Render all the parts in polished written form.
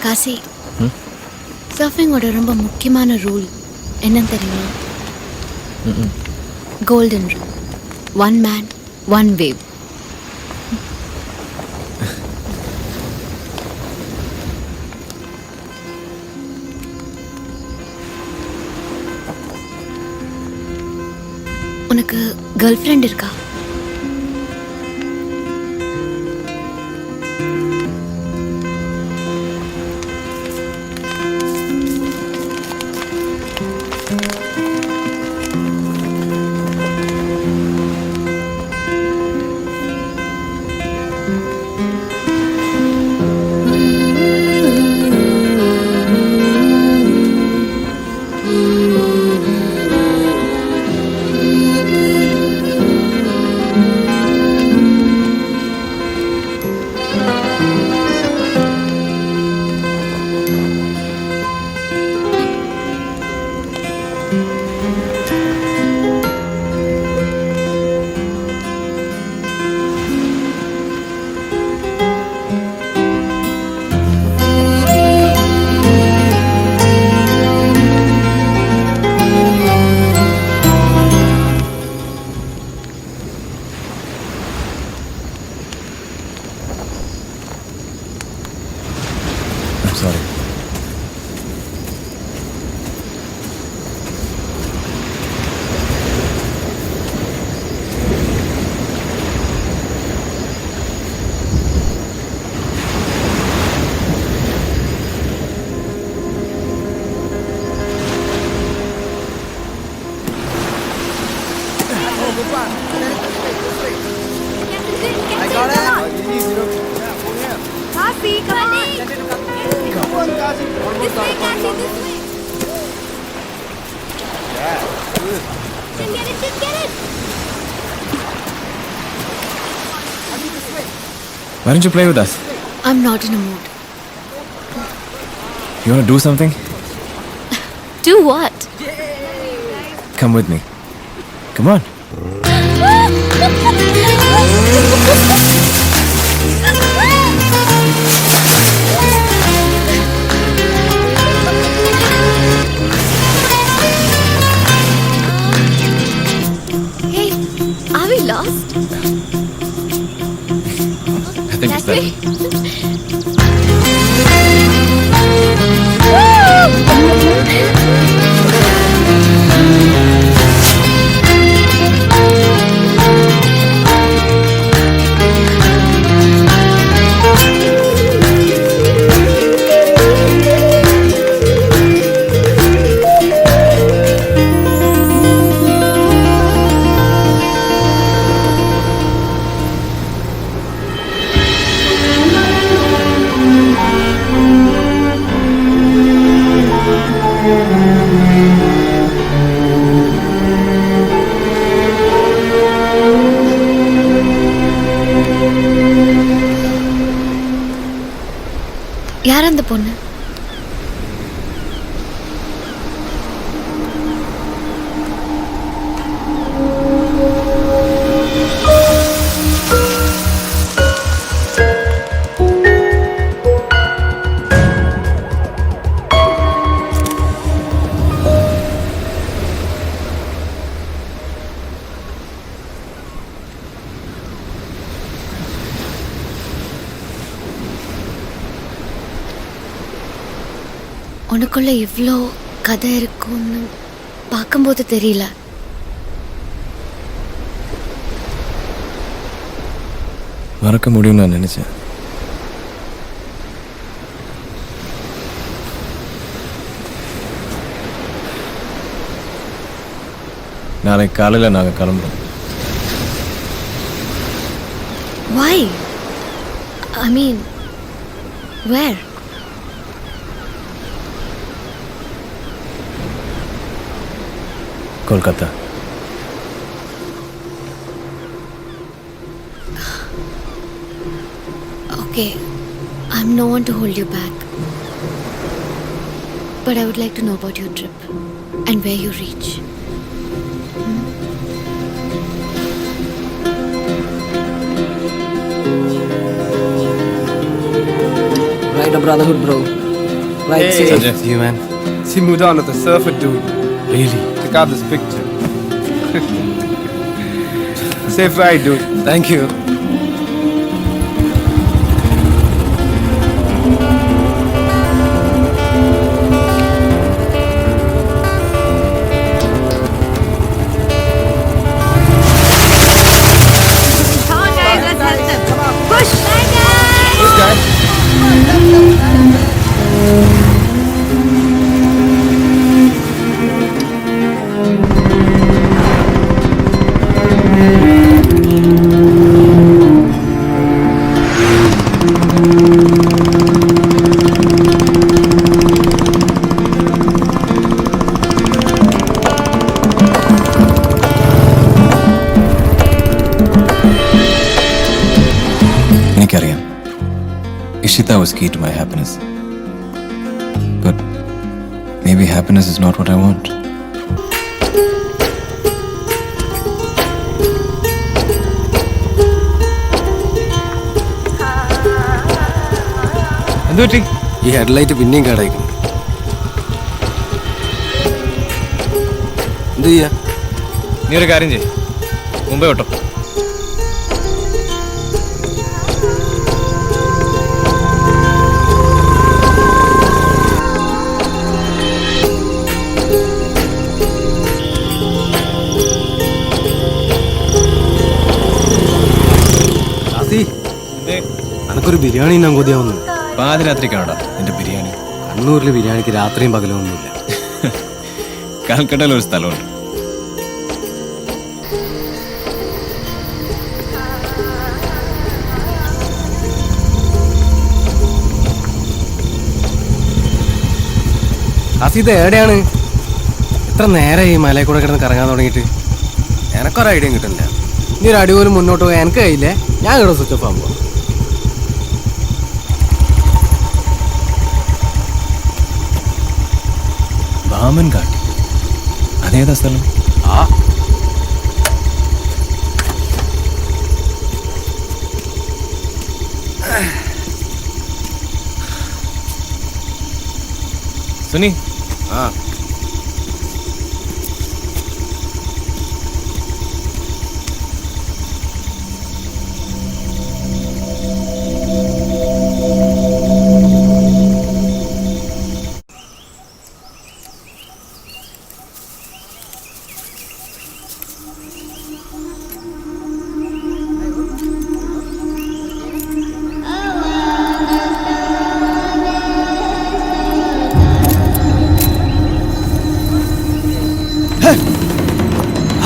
காசி, சர்ஃபிங்கோட ரொம்ப முக்கியமான ரூல் என்னன்னு தெரியுமா? Golden rule, one man one wave. உனக்கு கேர்ள் ஃப்ரெண்ட் இருக்கா? Sorry. I got it. Kasi, come on. Come on, Kasi. This way, Kasi, this way. Yeah. Just get it. Why don't you play with us? I'm not in a mood. You want to do something? Do what? Come with me. Come on. Hey, are we lost? I think it's That way? better. யார் அந்த பொண்ணு? உனக்குள்ள இவ்வளோ கதை இருக்கும்னு பார்க்கும்போது தெரியல. மறக்க முடியும்னு நான் நினைச்சேன். நாளைக்கு காலையில் நாங்கள் கிளம்புறோம். Why? I mean, where? Kolkata. Okay, I'm no one to hold you back. But I would like to know about your trip and where you reach. Right, a brotherhood, bro. Right, Hey. safe. Sanjay. See you, man. See Mudana, the surfer dude. Really? Check out this picture. Safe ride, dude. Thank you. Come on, guys, let's help them. Push! This guy. എനിക്കറിയാം Ishita was key to my happiness. But maybe happiness is not what I want. എന്ത് പറ്റി? ഈ headlight പിന്നെയും കേടായിക്കുന്നു. എന്ത് ചെയ്യാ? നീ ഒരു കാര്യം ചെയ്യ്, മുമ്പേ കേട്ടോ. ആസി, അനക്കൊരു ബിരിയാണി ഞാൻ കൊതിയാവുന്നു. പാതിരാത്രിക്കാണോടാ നിന്റെ ബിരിയാണി? കണ്ണൂരിലെ ബിരിയാണിക്ക് രാത്രിയും പകലും ഒന്നുമില്ല. കാൽക്കട്ടയിൽ ഒരു സ്ഥലമുണ്ട്. ആസി, ഇത് എവിടെയാണ്? എത്ര നേരം ഈ മലയിൽ കൂടെ കിടന്ന് കറങ്ങാൻ തുടങ്ങിയിട്ട് എനക്കൊരു ഐഡിയയും കിട്ടുന്നില്ല. ഇനി ഒരു അടി പോലും മുന്നോട്ട് പോകാൻ എനിക്ക് കഴിയില്ലേ. ഞാൻ ഇവിടെ സ്വിച്ച് ഓഫ് ആകുമ്പോൾ ബാമൻ ഘാട്ട്. അതേതാ സ്ഥലം? ആ സുനി, ആ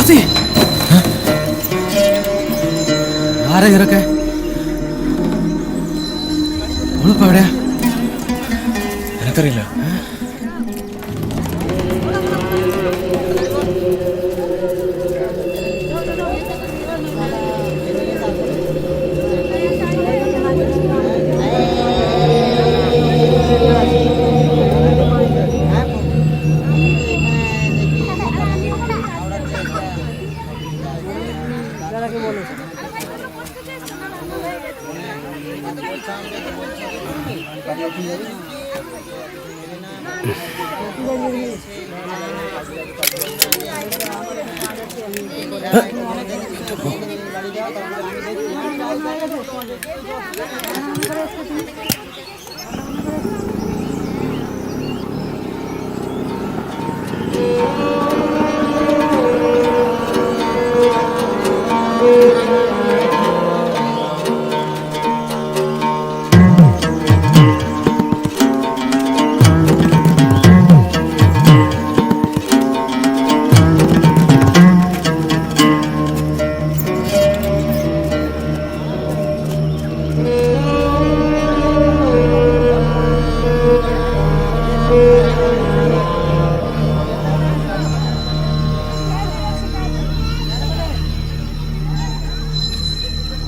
ആസി, ആരാ ഇവരൊക്കെ? നമ്മളിപ്പോ എവിടെയാ? എനിക്കറിയില്ല.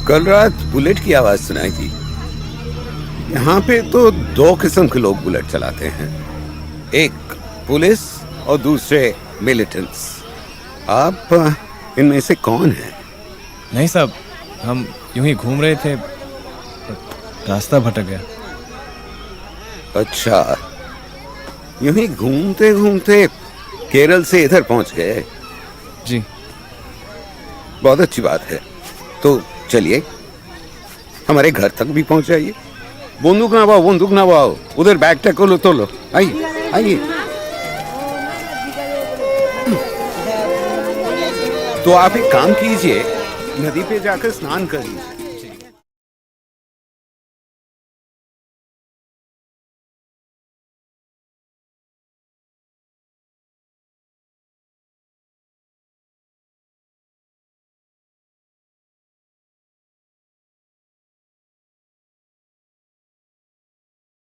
कल रात बुलेट की आवाज सुनाई थी। यहाँ पे तो दो किस्म के लोग बुलेट चलाते हैं, एक पुलिस और दूसरे मिलिटेंट्स। आप इनमें से कौन हैं? नहीं साहब, हम यूं ही घूम रहे थे, रास्ता भटक गया। अच्छा, यूं ही घूमते घूमते केरल से इधर पहुंच गए। जी। बहुत अच्छी बात है। तो चलिए हमारे घर तक भी पहुंच जाइए। बंदूक ना पाओ, उधर बैग टैग लो तो लो। आइए आइए। तो आप एक काम कीजिए, नदी पे जाकर स्नान कर लीजिए।